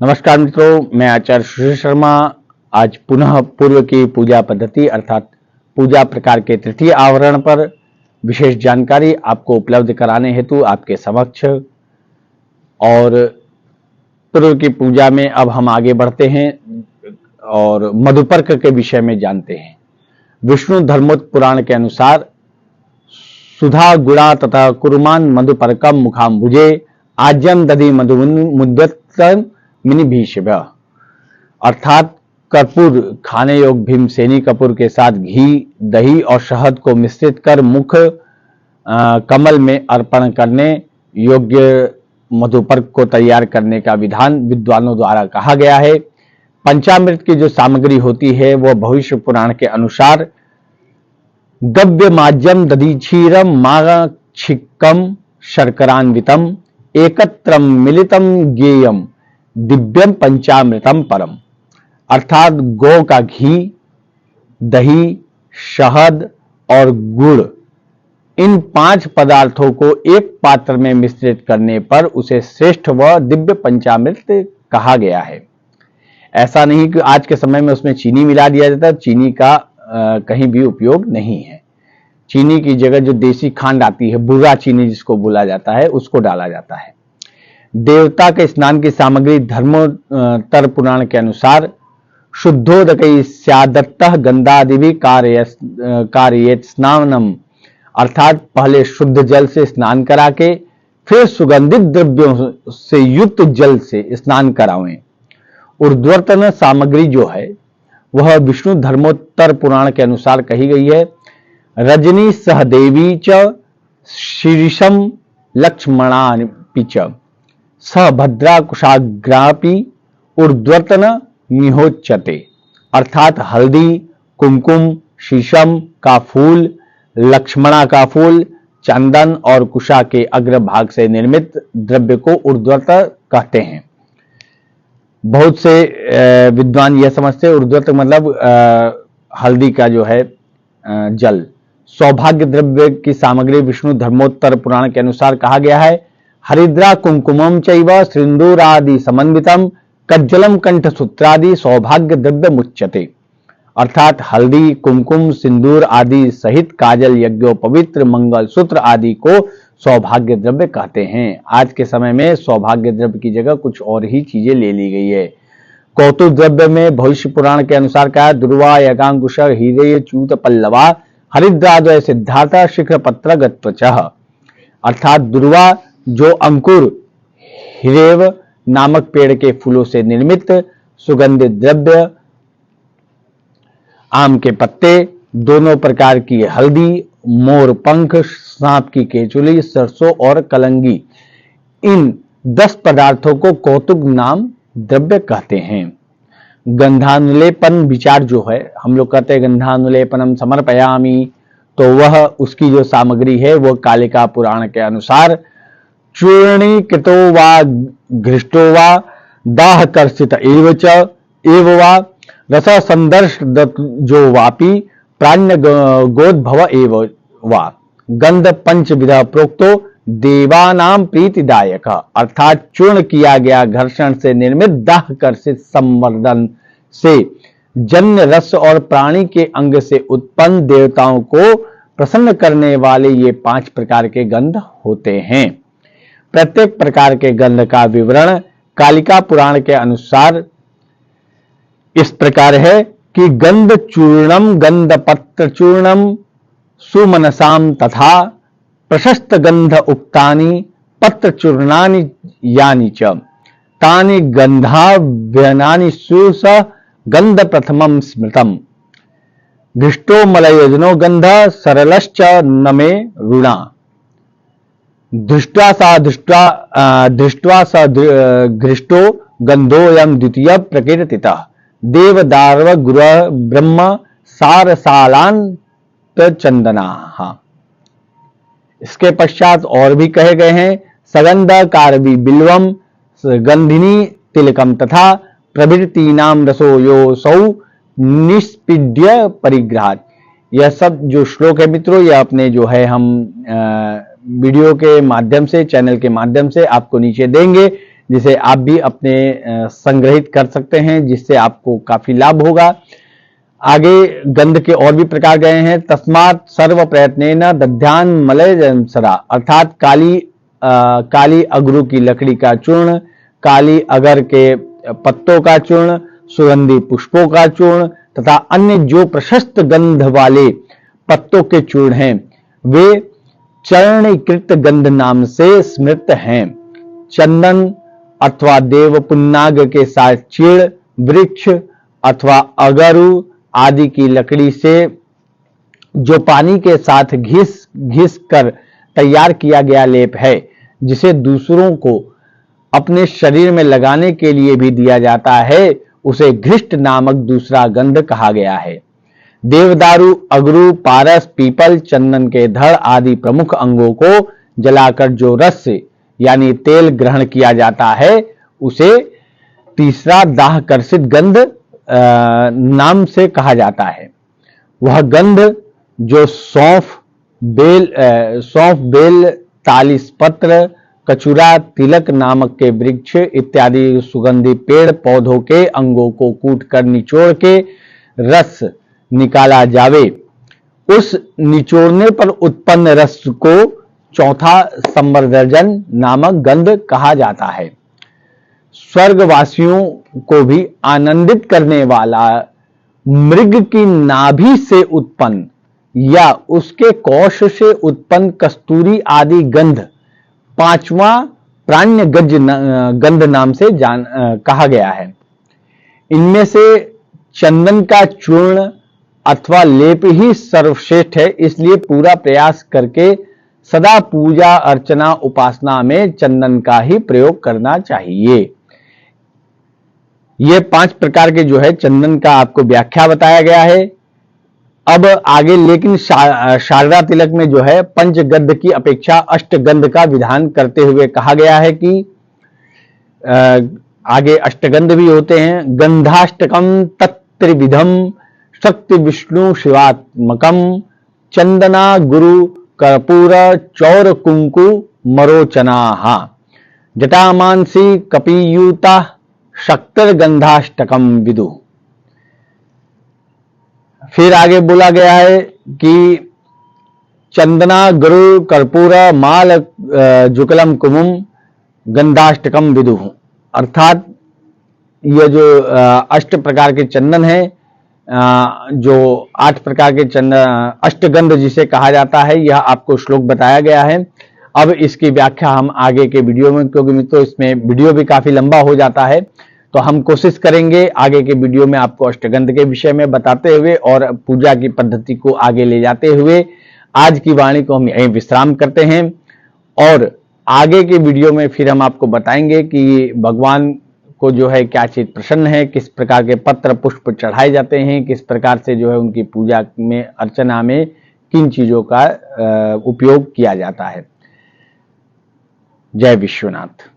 नमस्कार मित्रों, मैं आचार्य सुशील शर्मा आज पुनः पूर्व की पूजा पद्धति अर्थात पूजा प्रकार के तृतीय आवरण पर विशेष जानकारी आपको उपलब्ध कराने हेतु आपके समक्ष। और पूर्व की पूजा में अब हम आगे बढ़ते हैं और मधुपर्क के विषय में जानते हैं। विष्णु धर्मोत्तर पुराण के अनुसार सुधा गुणा तथा कुरुमान मधुपर्कम मुखाम्बुजे आज्यम दधि मधुमुद्यत मिनिभीषव, अर्थात कर्पूर खाने योग भीमसेनी कपूर के साथ घी, दही और शहद को मिश्रित कर मुख कमल में अर्पण करने योग्य मधुपर्क को तैयार करने का विधान विद्वानों द्वारा कहा गया है। पंचामृत की जो सामग्री होती है वह भविष्य पुराण के अनुसार गव्य माज्यम दधि क्षीरम माक्षिकम शर्करान्वितम एकत्रम मिलितम ज्ञेयम दिव्यम पंचामृतम परम, अर्थात गौ का घी, दही, शहद और गुड़, इन 5 पदार्थों को एक पात्र में मिश्रित करने पर उसे श्रेष्ठ व दिव्य पंचामृत कहा गया है। ऐसा नहीं कि आज के समय में उसमें चीनी मिला दिया जाता है, चीनी का कहीं भी उपयोग नहीं है। चीनी की जगह जो देसी खांड आती है, बुर्रा चीनी जिसको बोला जाता है, उसको डाला जाता है। देवता के स्नान की सामग्री धर्मोत्तर पुराण के अनुसार शुद्धोदकई स्यादत्तः गंधादिवि कारयेत स्नानम, अर्थात पहले शुद्ध जल से स्नान करा के फिर सुगंधित द्रव्यों से युक्त जल से स्नान करावें। ऊर्ध्वतन सामग्री जो है वह विष्णु धर्मोत्तर पुराण के अनुसार कही गई है। रजनी सहदेवी च शीर्षम लक्ष्मणापि च सभद्रा कुशाग्रापि ऊर्ध्वतन निहोच्यते, अर्थात हल्दी, कुमकुम, शीशम का फूल, लक्ष्मणा का फूल, चंदन और कुशा के अग्रभाग से निर्मित द्रव्य को ऊर्ध्वत कहते हैं। बहुत से विद्वान यह समझते हैं ऊर्ध्वत मतलब हल्दी का जो है जल। सौभाग्य द्रव्य की सामग्री विष्णु धर्मोत्तर पुराण के अनुसार कहा गया है। हरिद्रा कुमकुमम चैव सिंदूरादि समन्वितम कज्जलम कंठ सूत्रादि सौभाग्य द्रव्य मुच्यते, अर्थात हल्दी, कुमकुम, सिंदूर आदि सहित काजल, यज्ञोपवित्र, मंगल सूत्र आदि को सौभाग्य द्रव्य कहते हैं। आज के समय में सौभाग्य द्रव्य की जगह कुछ और ही चीजें ले ली गई है। कौतुक द्रव्य में भविष्य पुराण के अनुसार कहा दुर्वा यगांकुश हीरे च्यूत पल्लवा हरिद्राद्वय सिद्धार्थ शिखर पत्र गत्वचः, अर्थात दुर्वा जो अंकुर हिरेव नामक पेड़ के फूलों से निर्मित सुगंधित द्रव्य, आम के पत्ते, दोनों प्रकार की हल्दी, मोर पंख, सांप की केचुली, सरसों और कलंगी, इन 10 पदार्थों को कौतुक नाम द्रव्य कहते हैं। गंधानुलेपन विचार जो है, हम लोग कहते हैं गंधानुलेपनम समर्पयामि, तो वह उसकी जो सामग्री है वह कालिका पुराण के अनुसार चूर्णी कृतो वा घृष्टो वा दाह कर्षित एव वा रस संदर्श जो वापी प्राण्य गोद्भव एव वा गंध पंचविध प्रोक्तो देवानाम प्रीतिदायक, अर्थात चूर्ण किया गया घर्षण से निर्मित दाह कर्षित संवर्धन से जन्य रस और प्राणी के अंग से उत्पन्न देवताओं को प्रसन्न करने वाले ये 5 प्रकार के गंध होते हैं। प्रत्येक प्रकार के गंध का विवरण कालिका पुराण के अनुसार इस प्रकार है कि गंध चूर्णम गंध पत्र चूर्णम सुमनसाम तथा प्रशस्त गंध उक्तानि पत्र चूर्णानि यानि च तानि गंधाव्यनानि सुस गंध प्रथमम स्मृतम घृष्टो मलयजनो गंध सरलश्च नमे ऋणा दृष्ट्वा स घृष्टो गंधोयम द्वितीय प्रकीर्तितः देवदार्व गुरु ब्रह्म सारसालांत चंदना। इसके पश्चात और भी कहे गए हैं सगंध कारवी बिल्वम गंधिनी तिलकम तथा प्रभृतीनाम रसो यो सौ निष्पीड्य परिग्रहात। यह सब जो श्लोक है मित्रों, यह अपने जो है हम वीडियो के माध्यम से, चैनल के माध्यम से आपको नीचे देंगे, जिसे आप भी अपने संग्रहित कर सकते हैं, जिससे आपको काफी लाभ होगा। आगे गंध के और भी प्रकार गए हैं। तस्मात् सर्व प्रयत्नेन दध्यान मलय सरा, अर्थात काली अगरू की लकड़ी का चूर्ण, काली अगर के पत्तों का चूर्ण, सुगंधी पुष्पों का चूर्ण तथा अन्य जो प्रशस्त गंध वाले पत्तों के चूर्ण हैं, वे चरणीकृत गंध नाम से स्मृत हैं। चंदन अथवा देव पुन्नाग के साथ चीड़, वृक्ष अथवा अगरू आदि की लकड़ी से जो पानी के साथ घिस कर तैयार किया गया लेप है, जिसे दूसरों को अपने शरीर में लगाने के लिए भी दिया जाता है, उसे घृष्ट नामक दूसरा गंध कहा गया है। देवदारू, अगरू, पारस, पीपल, चंदन के धड़ आदि प्रमुख अंगों को जलाकर जो रस यानी तेल ग्रहण किया जाता है, उसे तीसरा दाहकर्षित गंध नाम से कहा जाता है। वह गंध जो सौंफ, बेल, तालिस पत्र, कचूरा, तिलक नामक के वृक्ष इत्यादि सुगंधी पेड़ पौधों के अंगों को कूटकर निचोड़ के रस निकाला जावे, उस निचोड़ने पर उत्पन्न रस को चौथा संवर्धन नामक गंध कहा जाता है। स्वर्गवासियों को भी आनंदित करने वाला मृग की नाभि से उत्पन्न या उसके कोश से उत्पन्न कस्तूरी आदि गंध पांचवा प्राण्य गंध नाम से कहा गया है। इनमें से चंदन का चूर्ण अथवा लेप ही सर्वश्रेष्ठ है, इसलिए पूरा प्रयास करके सदा पूजा अर्चना उपासना में चंदन का ही प्रयोग करना चाहिए। ये 5 प्रकार के जो है चंदन का आपको व्याख्या बताया गया है। अब आगे लेकिन शारदा तिलक में जो है पंचगंध की अपेक्षा अष्टगंध का विधान करते हुए कहा गया है कि आगे अष्टगंध भी होते हैं। गंधाष्टकम तत्त्रिविधम शक्ति विष्णु शिवात्मकम चंदना गुरु कर्पूर चौर कुंकु मरोचना जटामांसी कपियूता शक्तर गंधाष्टकम विदु। फिर आगे बोला गया है कि चंदना गुरु कर्पूर माल जुकलम कुमुम गंधाष्टकम विदु, अर्थात ये जो 8 प्रकार के चंदन है, जो 8 प्रकार के चंदन अष्टगंध जिसे कहा जाता है, यह आपको श्लोक बताया गया है। अब इसकी व्याख्या हम आगे के वीडियो में, क्योंकि मित्रों इसमें वीडियो भी काफी लंबा हो जाता है, तो हम कोशिश करेंगे आगे के वीडियो में आपको अष्टगंध के विषय में बताते हुए और पूजा की पद्धति को आगे ले जाते हुए आज की वाणी को हम यहीं विश्राम करते हैं। और आगे के वीडियो में फिर हम आपको बताएंगे कि भगवान को जो है क्या चीज प्रसन्न है, किस प्रकार के पत्र पुष्प चढ़ाए जाते हैं, किस प्रकार से जो है उनकी पूजा में अर्चना में किन चीजों का उपयोग किया जाता है। जय विश्वनाथ।